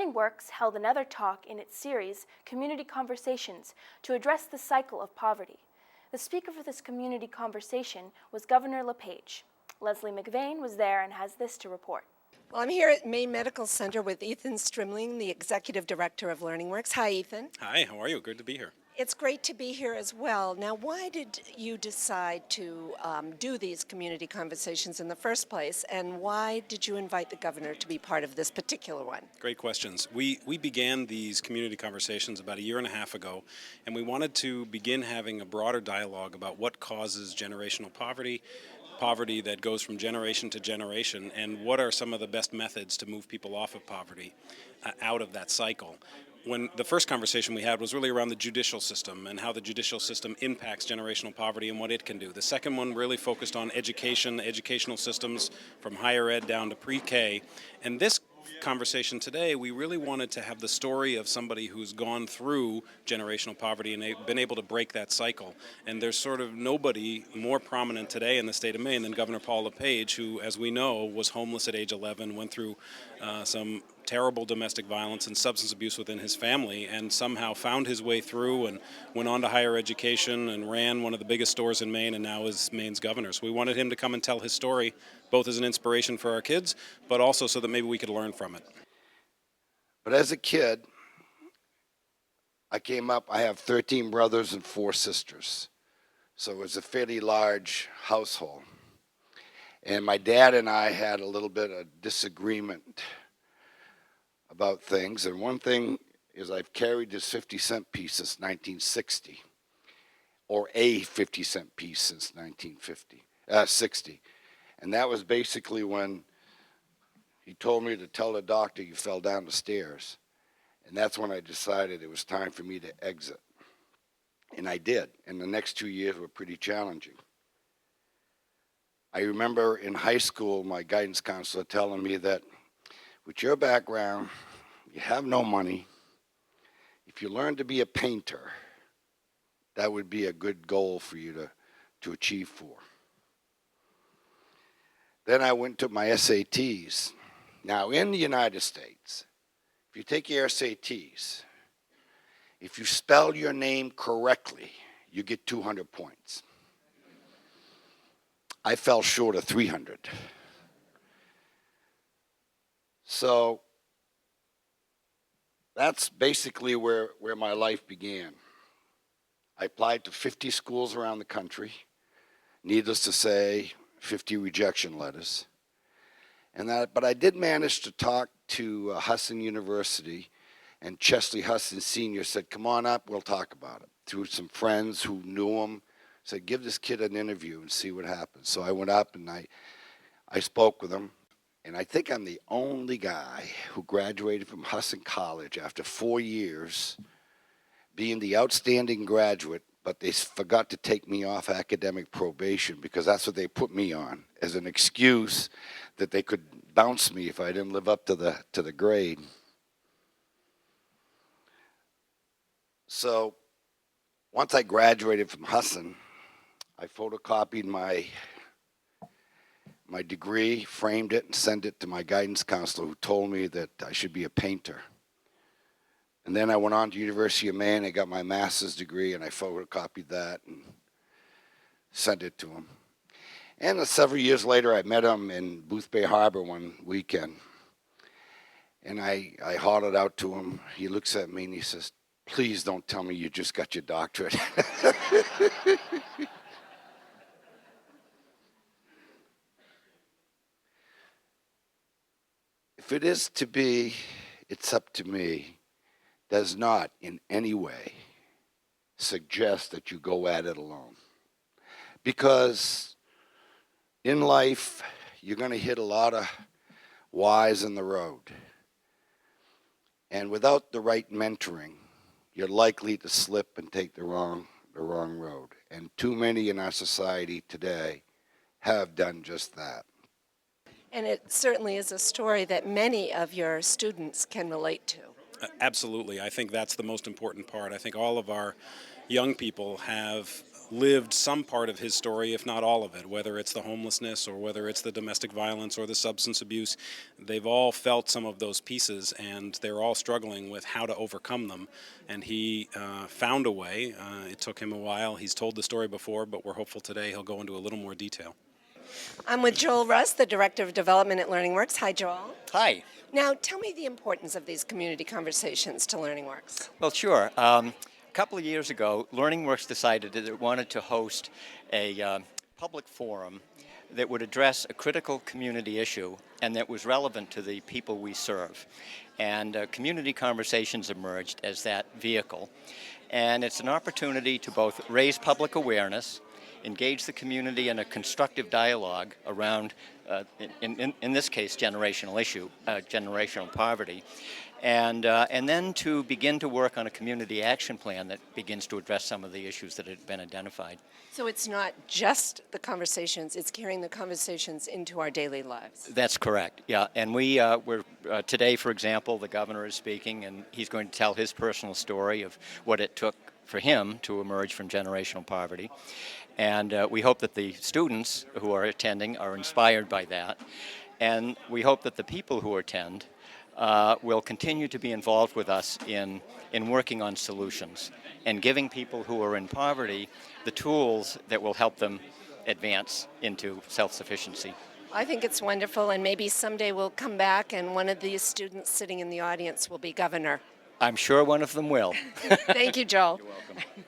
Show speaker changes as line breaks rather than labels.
Learning Works held another talk in its series, Community Conversations, to address the cycle of poverty. The speaker for this community conversation was Governor LePage. Leslie McVeigh was there and has this to report.
Well, I'm here at Maine Medical Center with Ethan Strimling, the Executive Director of Learning Works. Hi, Ethan.
Hi, how are you? Good to be here.
It's great to be here as well. Now, why did you decide to do these community conversations in the first place, and why did you invite the governor to be part of this particular one?
Great questions. We began these community conversations about a year and a half ago, and we wanted to begin having a broader dialogue about what causes generational poverty that goes from generation to generation, and what are some of the best methods to move people off of poverty, out of that cycle. When the first conversation we had was really around the judicial system and how the judicial system impacts generational poverty and what it can do. The second one really focused on education, educational systems from higher ed down to pre-K. And this conversation today, we really wanted to have the story of somebody who's gone through generational poverty and been able to break that cycle. And there's sort of nobody more prominent today in the state of Maine than Governor Paul LePage, who, as we know, was homeless at age 11, went through some terrible domestic violence and substance abuse within his family, and somehow found his way through and went on to higher education and ran one of the biggest stores in Maine and now is Maine's governor. So we wanted him to come and tell his story, both as an inspiration for our kids, but also so that maybe we could learn from it.
But as a kid, I have 13 brothers and 4 sisters. So it was a fairly large household. And my dad and I had a little bit of disagreement about things. And one thing is I've carried this 50-cent piece since 1960, or a 50-cent piece since 1960. And that was basically when he told me to tell the doctor you fell down the stairs. And that's when I decided it was time for me to exit. And I did. And the next 2 years were pretty challenging. I remember in high school, my guidance counselor telling me that with your background, you have no money. If you learn to be a painter, that would be a good goal for you to achieve for. Then I went to my SATs. Now, in the United States, if you take your SATs, if you spell your name correctly, you get 200 points. I fell short of 300. So that's basically where my life began. I applied to 50 schools around the country. Needless to say, 50 rejection letters. But I did manage to talk to Husson University, and Chesley Husson Sr. said, come on up, we'll talk about it. Through some friends who knew him, said, give this kid an interview and see what happens. So I went up and I spoke with him. And I think I'm the only guy who graduated from Husson College after 4 years, being the outstanding graduate, but they forgot to take me off academic probation because that's what they put me on as an excuse that they could bounce me if I didn't live up to the grade. So once I graduated from Husson, I photocopied my degree, framed it, and sent it to my guidance counselor who told me that I should be a painter. And then I went on to University of Maine. I got my master's degree, and I photocopied that and sent it to him. And several years later, I met him in Boothbay Harbor one weekend. And I hollered out to him. He looks at me and he says, please don't tell me you just got your doctorate. If it is to be, it's up to me, does not in any way suggest that you go at it alone. Because in life, you're going to hit a lot of Y's in the road. And without the right mentoring, you're likely to slip and take the wrong road. And too many in our society today have done just that.
And it certainly is a story that many of your students can relate to.
Absolutely. I think that's the most important part. I think all of our young people have lived some part of his story, if not all of it, whether it's the homelessness or whether it's the domestic violence or the substance abuse. They've all felt some of those pieces, and they're all struggling with how to overcome them. And he found a way. It took him a while. He's told the story before, but we're hopeful today he'll go into a little more detail.
I'm with Joel Russ, the Director of Development at LearningWorks. Hi, Joel.
Hi.
Now, tell me the importance of these community conversations to LearningWorks.
Well, sure. A couple of years ago, LearningWorks decided that it wanted to host a public forum that would address a critical community issue and that was relevant to the people we serve. And community conversations emerged as that vehicle. And it's an opportunity to both raise public awareness, engage the community in a constructive dialogue around, in this case, generational issue, generational poverty, and then to begin to work on a community action plan that begins to address some of the issues that had been identified.
So it's not just the conversations, it's carrying the conversations into our daily lives.
That's correct, yeah. And we're today, for example, the governor is speaking, and he's going to tell his personal story of what it took for him to emerge from generational poverty. And we hope that the students who are attending are inspired by that. And we hope that the people who attend will continue to be involved with us in working on solutions and giving people who are in poverty the tools that will help them advance into self-sufficiency.
I think it's wonderful, and maybe someday we'll come back and one of these students sitting in the audience will be governor.
I'm sure one of them will.
Thank you, Joel.
You're welcome.